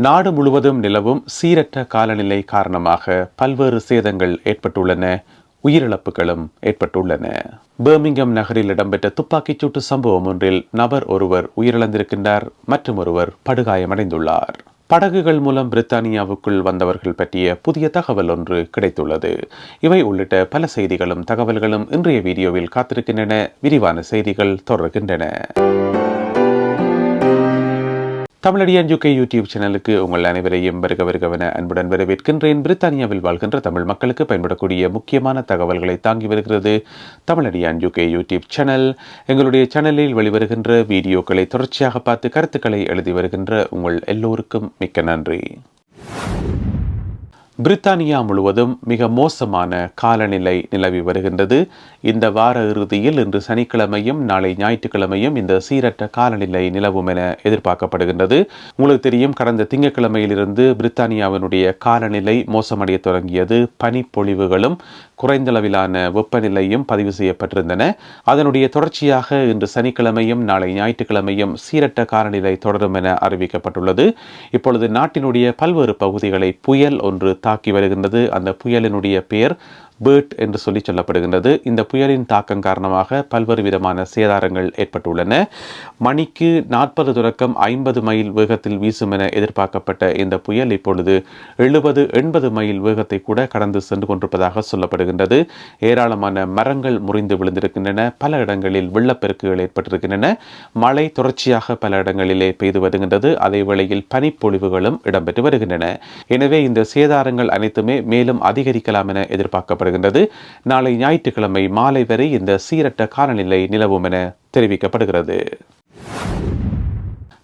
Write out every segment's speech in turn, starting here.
நாடு முழுவதும் நிலவும் சீரற்ற காலநிலை காரணமாக பல்வேறு சேதங்கள் ஏற்பட்டுள்ளன, உயிரிழப்புகளும் ஏற்பட்டுள்ளன. பர்மிங்ஹாம் நகரில் இடம்பெற்ற துப்பாக்கிச் சூட்டு சம்பவம் ஒன்றில் நபர் ஒருவர் உயிரிழந்திருக்கின்றார், மற்றும் ஒருவர் படுகாயமடைந்துள்ளார். படகுகள் மூலம் பிரித்தானியாவுக்குள் வந்தவர்கள் பற்றிய புதிய தகவல் ஒன்று கிடைத்துள்ளது. இவை உள்ளிட்ட பல செய்திகளும் தகவல்களும் இன்றைய வீடியோவில் காத்திருக்கின்றன. விரிவான செய்திகள் தொடர்கின்றன. தமிழடியான் UK யூடியூப் சேனலுக்கு உங்கள் அனைவரையும் வருகவென அன்புடன் வரவேற்கின்றேன். பிரித்தானியாவில் வாழ்கின்ற தமிழ் மக்களுக்கு பயன்படக்கூடிய முக்கியமான தகவல்களை தாங்கி வருகிறது தமிழடியான் UK யூடியூப் சேனல். எங்களுடைய சேனலில் வெளிவருகின்ற வீடியோக்களை தொடர்ச்சியாக பார்த்து கருத்துக்களை எழுதி வருகின்ற உங்கள் எல்லோருக்கும் மிக்க நன்றி. பிரித்தானியா முழுவதும் மிக மோசமான காலநிலை நிலவி வருகின்றது. இந்த வார இறுதியில் இன்று சனிக்கிழமையும் நாளை ஞாயிற்றுக்கிழமையும் இந்த சீரற்ற காலநிலை நிலவும் என எதிர்பார்க்கப்படுகின்றது. உங்களுக்கு தெரியும், கடந்த திங்கட்கிழமையிலிருந்து பிரித்தானியாவினுடைய காலநிலை மோசமடைய தொடங்கியது. பனிப்பொழிவுகளும் குறைந்தளவிலான வெப்பநிலையும் பதிவு செய்யப்பட்டிருந்தன. அதனுடைய தொடர்ச்சியாக இன்று சனிக்கிழமையும் நாளை ஞாயிற்றுக்கிழமையும் சீரற்ற காலநிலை தொடரும் என அறிவிக்கப்பட்டுள்ளது. இப்பொழுது நாட்டினுடைய பல்வேறு பகுதிகளை புயல் ஒன்று தாக்கி வருகின்றது. அந்த புயலினுடைய பெயர் பேர்ட் என்று சொல்லப்படுகின்றது. இந்த புயலின் தாக்கம் காரணமாக பல்வேறு விதமான சேதாரங்கள் ஏற்பட்டுள்ளன. மணிக்கு 40 தொடக்கம் 50 மைல் வேகத்தில் வீசும் என எதிர்பார்க்கப்பட்ட இந்த புயல் இப்பொழுது 70-80 மைல் வேகத்தை கூட கடந்து சென்று கொண்டிருப்பதாக சொல்லப்படுகின்றது. ஏராளமான மரங்கள் முறிந்து விழுந்திருக்கின்றன. பல இடங்களில் வெள்ளப்பெருக்குகள் ஏற்பட்டிருக்கின்றன. மழை தொடர்ச்சியாக பல இடங்களிலே பெய்து வருகின்றது. அதே வேளையில் பனிப்பொழிவுகளும் இடம்பெற்று வருகின்றன. எனவே இந்த சேதாரங்கள் அனைத்துமே மேலும் அதிகரிக்கலாம் என எதிர்பார்க்கப்படுகிறது. நாளை ஞாயிற்றுக்கிழமை மாலை வரை இந்த சீரற்ற காலநிலை நிலவும் என தெரிவிக்கப்படுகிறது.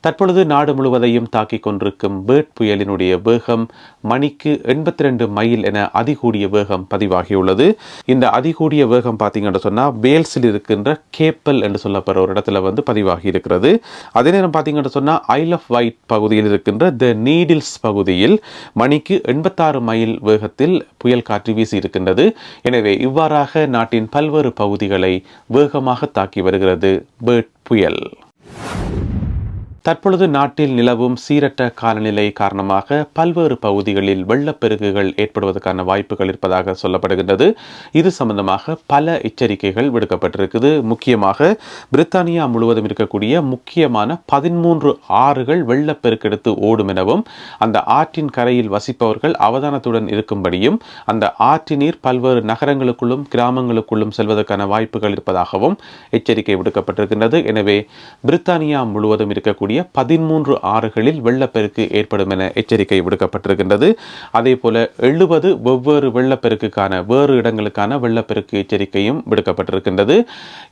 தற்பொழுது நாடு முழுவதையும் தாக்கிக் கொண்டிருக்கும் பேர்ட் புயலினுடைய வேகம் மணிக்கு 82 மைல் என அதிகூடிய வேகம் பதிவாகியுள்ளது. இந்த அதிகூடிய வேகம் பார்த்தீங்கன்னு சொன்னால் வேல்ஸில் இருக்கின்ற கேப்பல் என்று சொல்லப்படுற ஒரு இடத்துல பதிவாகி இருக்கிறது. அதே நேரம் பார்த்தீங்கன்னு சொன்னால் ஐல் ஆஃப் வைட் பகுதியில் இருக்கின்ற த நீடில்ஸ் பகுதியில் மணிக்கு 86 மைல் வேகத்தில் புயல் காற்று வீசி இருக்கின்றது. எனவே இவ்வாறாக நாட்டின் பல்வேறு பகுதிகளை வேகமாக தாக்கி வருகிறது பேர்ட் புயல். தற்பொழுது நாட்டில் நிலவும் சீரற்ற காலநிலை காரணமாக பல்வேறு பகுதிகளில் வெள்ளப்பெருக்குகள் ஏற்படுவதற்கான வாய்ப்புகள் இருப்பதாக சொல்லப்படுகின்றது. இது சம்பந்தமாக பல எச்சரிக்கைகள் விடுக்கப்பட்டிருக்குது. முக்கியமாக பிரித்தானியா முழுவதும் இருக்கக்கூடிய முக்கியமான 13 ஆறுகள் வெள்ளப்பெருக்கெடுத்து ஓடும் எனவும், அந்த ஆற்றின் கரையில் வசிப்பவர்கள் அவதானத்துடன் இருக்கும்படியும், அந்த ஆற்று நீர் பல்வேறு நகரங்களுக்குள்ளும் கிராமங்களுக்குள்ளும் செல்வதற்கான வாய்ப்புகள் இருப்பதாகவும் எச்சரிக்கை விடுக்கப்பட்டிருக்கின்றது. எனவே பிரித்தானியா முழுவதும் இருக்கக்கூடிய 13 ஆறுகளில் வெள்ளப்பெருக்கு ஏற்படும் என எச்சரிக்கை விடுக்கப்பட்டிருக்கின்றது. அதே போல 70 வெவ்வேறு வெள்ளப்பெருக்குக்கான வேறு இடங்களுக்கான வெள்ளப்பெருக்கு எச்சரிக்கையும் விடுக்கப்பட்டிருக்கின்றது.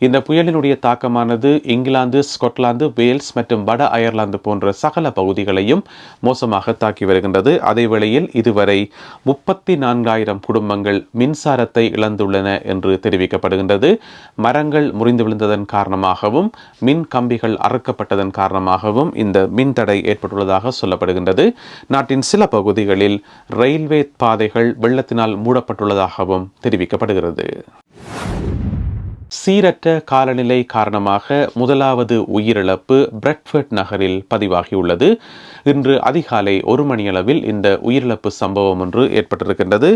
இந்த புயலினுடைய தாக்கமானது இங்கிலாந்து, ஸ்காட்லாந்து, வேல்ஸ் மற்றும் வட அயர்லாந்து போன்ற சகல பகுதிகளையும் மோசமாக தாக்கி வருகின்றது. அதே வேளையில் இதுவரை 34,000 குடும்பங்கள் மின்சாரத்தை இழந்துள்ளன என்று தெரிவிக்கப்படுகின்றது. மரங்கள் முறிந்து விழுந்ததன் காரணமாகவும் மின் கம்பிகள் அறுக்கப்பட்டதன் காரணமாகவும் இந்த மின்தடை ஏற்பட்டுள்ளதாக சொல்லப்படுகின்றது. நாட்டின் சில பகுதிகளில் ரயில்வே பாதைகள் வெள்ளத்தினால் மூடப்பட்டுள்ளதாகவும் தெரிவிக்கப்படுகிறது. சீரற்ற காலநிலை காரணமாக முதலாவது உயிரிழப்பு பிரெட்ஃபோர்ட் நகரில் பதிவாகியுள்ளது. இன்று அதிகாலை 1 மணியளவில் இந்த உயிரிழப்பு சம்பவம் ஒன்று ஏற்பட்டிருக்கின்றது.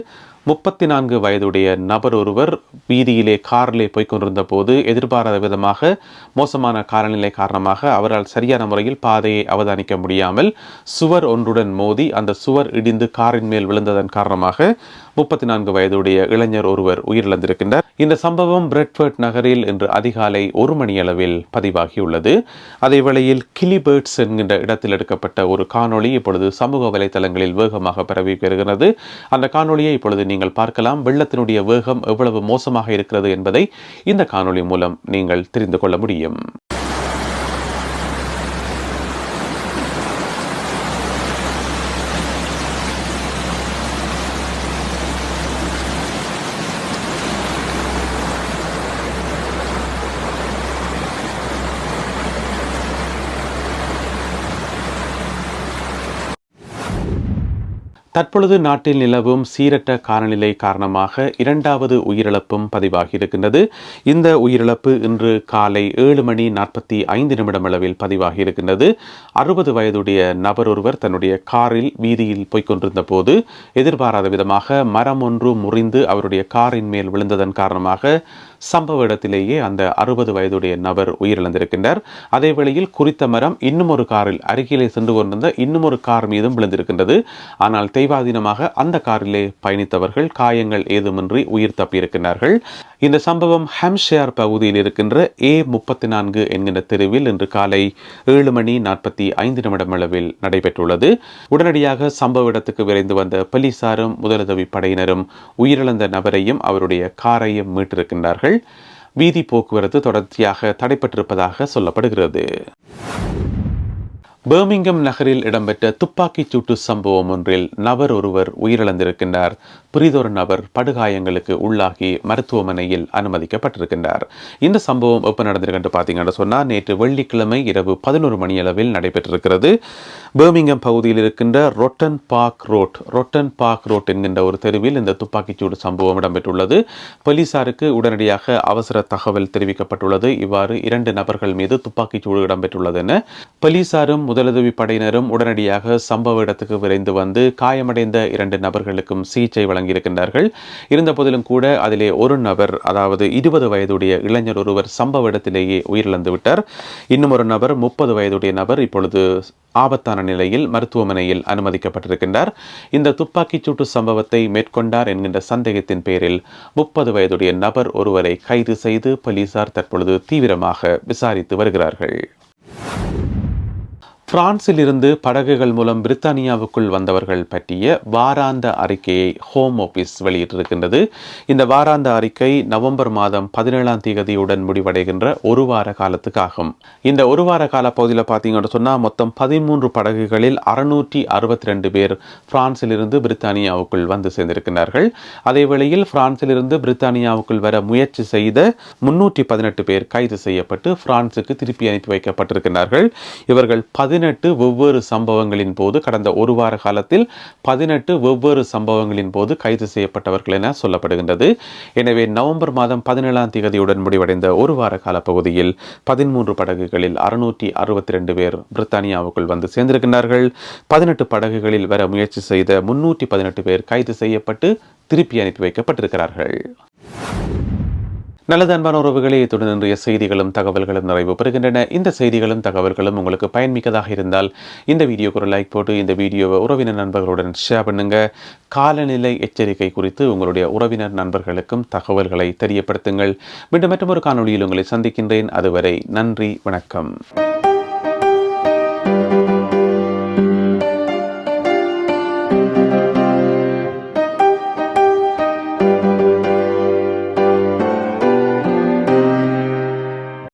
34 வயதுடைய நபர் ஒருவர் வீதியிலே காரிலே போய்கொண்டிருந்த போது எதிர்பாராத விதமாக மோசமான காலநிலை காரணமாக அவரால் சரியான முறையில் பாதையை அவதானிக்க முடியாமல் சுவர் ஒன்றுடன் மோதி அந்த சுவர் இடிந்து காரின் மேல் விழுந்ததன் காரணமாக 34 வயதுடைய இளைஞர் ஒருவர் உயிரிழந்திருக்கின்றார். இந்த சம்பவம் பிரெட்ஃபோர்ட் நகரில் இன்று அதிகாலை 1 மணியளவில் பதிவாகியுள்ளது. அதே வேளையில் கிளிபேர்ட்ஸ் என்கின்ற இடத்தில் எடுக்கப்பட்ட ஒரு காணொளி இப்பொழுது சமூக வலைதளங்களில் வேகமாக பரவி வருகிறது. அந்த காணொளியை இப்பொழுது நீங்கள் பார்க்கலாம். வெள்ளத்தினுடைய வேகம் எவ்வளவு மோசமாக இருக்கிறது என்பதை இந்த காணொளி மூலம் நீங்கள் தெரிந்து கொள்ள முடியும். தற்பொழுது நாட்டில் நிலவும் சீரற்ற காலநிலை காரணமாக இரண்டாவது உயிரிழப்பும் பதிவாகி இருக்கின்றது. இந்த உயிரிழப்பு இன்று காலை 7:45 அளவில் பதிவாகி இருக்கின்றது. 60 வயதுடைய நபர் ஒருவர் தன்னுடைய காரில் வீதியில் போய்கொண்டிருந்த போது எதிர்பாராத விதமாக மரம் ஒன்று முறிந்து அவருடைய காரின் மேல் விழுந்ததன் காரணமாக சம்பவ இடத்திலேயே அந்த 60 வயதுடைய நபர் உயிரிழந்திருக்கின்றார். அதே வேளையில் குறித்த மரம் இன்னும் ஒரு காரில் அருகிலே சென்று கொண்டிருந்த இன்னும் ஒரு கார் மீதும் விழுந்திருக்கின்றது. ஆனால் தெய்வாதீனமாக அந்த காரிலே பயணித்தவர்கள் காயங்கள் ஏதுமின்றி உயிர் தப்பியிருக்கிறார்கள். இந்த சம்பவம் ஹாம்ப்ஷயர் பகுதியில் இருக்கின்ற A34 என்கின்ற தெருவில் இன்று காலை 7:45 அளவில் நடைபெற்றுள்ளது. உடனடியாக சம்பவ இடத்துக்கு விரைந்து வந்த போலீசாரும் முதலுதவி படையினரும் உயிரிழந்த நபரையும் அவருடைய காரையும் மீட்டிருக்கின்றார்கள். வீதி போக்குவரத்து தொடர்ச்சியாக தடைப்பட்டிருப்பதாக சொல்லப்படுகிறது. பர்மிங்ஹாம் நகரில் இடம்பெற்ற துப்பாக்கிச் சூட்டு சம்பவம் ஒன்றில் நபர் ஒருவர் உயிரிழந்திருக்கின்றார். பிரிதொரு நபர் படுகாயங்களுக்கு உள்ளாகி மருத்துவமனையில் அனுமதிக்கப்பட்டிருக்கின்றார். இந்த சம்பவம் எப்போ நடந்திருக்கு பார்த்தீங்கன்னு சொன்னால் நேற்று வெள்ளிக்கிழமை இரவு 11 மணி அளவில் நடைபெற்றிருக்கிறது. பர்மிங்ஹாம் பகுதியில் இருக்கின்ற ரொட்டன் பார்க் ரோட் என்கின்ற ஒரு தெருவில் இந்த துப்பாக்கிச்சூடு சம்பவம் இடம்பெற்றுள்ளது. போலீசாருக்கு உடனடியாக அவசர தகவல் தெரிவிக்கப்பட்டுள்ளது. இவ்வாறு 2 நபர்கள் மீது துப்பாக்கிச்சூடு இடம்பெற்றுள்ளது என போலீசாரும் முதலுதவி படையினரும் உடனடியாக சம்பவ இடத்துக்கு விரைந்து வந்து காயமடைந்த 2 நபர்களுக்கும் சிகிச்சை வழங்கியிருக்கின்றார்கள். இருந்த போதிலும் கூட அதிலே ஒரு நபர், அதாவது 20 வயதுடைய இளைஞர் ஒருவர் சம்பவ இடத்திலேயே உயிரிழந்து விட்டார். இன்னும் ஒரு நபர் 30 வயதுடைய நபர் இப்பொழுது ஆபத்தான நிலையில் மருத்துவமனையில் அனுமதிக்கப்பட்டிருக்கின்றார். இந்த துப்பாக்கிச் சூட்டு சம்பவத்தை மேற்கொண்டார் என்கின்ற சந்தேகத்தின் பேரில் 30 வயதுடைய நபர் ஒருவரை கைது செய்து போலீசார் தற்பொழுது தீவிரமாக விசாரித்து வருகிறார்கள். பிரான்சில் இருந்து படகுகள் மூலம் பிரித்தானியாவுக்குள் வந்தவர்கள் பற்றிய வாராந்த அறிக்கையை ஹோம் ஆபீஸ் வெளியிட்டிருக்கின்றது. இந்த வாராந்த அறிக்கை நவம்பர் மாதம் 17ஆம் தேதியுடன் முடிவடைகின்ற ஒரு வார காலத்துக்காகும். இந்த ஒரு வார கால பகுதியில் பார்த்தீங்கன்னு சொன்னால் மொத்தம் 13 படகுகளில் 662 பேர் பிரான்சில் இருந்து பிரித்தானியாவுக்குள் வந்து சேர்ந்திருக்கிறார்கள். அதே வேளையில் பிரான்சில் இருந்து பிரித்தானியாவுக்குள் வர முயற்சி செய்த 318 பேர் கைது செய்யப்பட்டு பிரான்சுக்கு திருப்பி அனுப்பி வைக்கப்பட்டிருக்கிறார்கள். இவர்கள் 18 வெவ்வேறு சம்பவங்களின் போது, கடந்த ஒரு வார காலத்தில் 18 வெவ்வேறு சம்பவங்களின் போது கைது செய்யப்பட்டவர்கள் என சொல்லப்படுகின்றது. எனவே நவம்பர் மாதம் 17ஆம் தேதியுடன் முடிவடைந்த ஒரு வார கால பகுதியில் 13 படகுகளில் 662 பேர் பிரித்தானியாவுக்குள் வந்து சேர்ந்திருக்கிறார்கள். 18 படகுகளில் வர முயற்சி செய்த 318 பேர் கைது செய்யப்பட்டு திருப்பி அனுப்பி வைக்கப்பட்டிருக்கிறார்கள். நல்லது அன்பான உறவுகளே, இத்துடன் இன்றைய செய்திகளும் தகவல்களும் நிறைவு பெறுகின்றன. இந்த செய்திகளும் தகவல்களும் உங்களுக்கு பயன்மிக்கதாக இருந்தால் இந்த வீடியோக்கு ஒரு லைக் போட்டு இந்த வீடியோவை உறவினர் நண்பர்களுடன் ஷேர் பண்ணுங்க. காலநிலை எச்சரிக்கை குறித்து உங்களுடைய உறவினர் நண்பர்களுக்கும் தகவல்களை தெரியப்படுத்துங்கள். மீண்டும் மற்றொரு காணொளியில் உங்களை சந்திக்கின்றேன். அதுவரை நன்றி, வணக்கம்.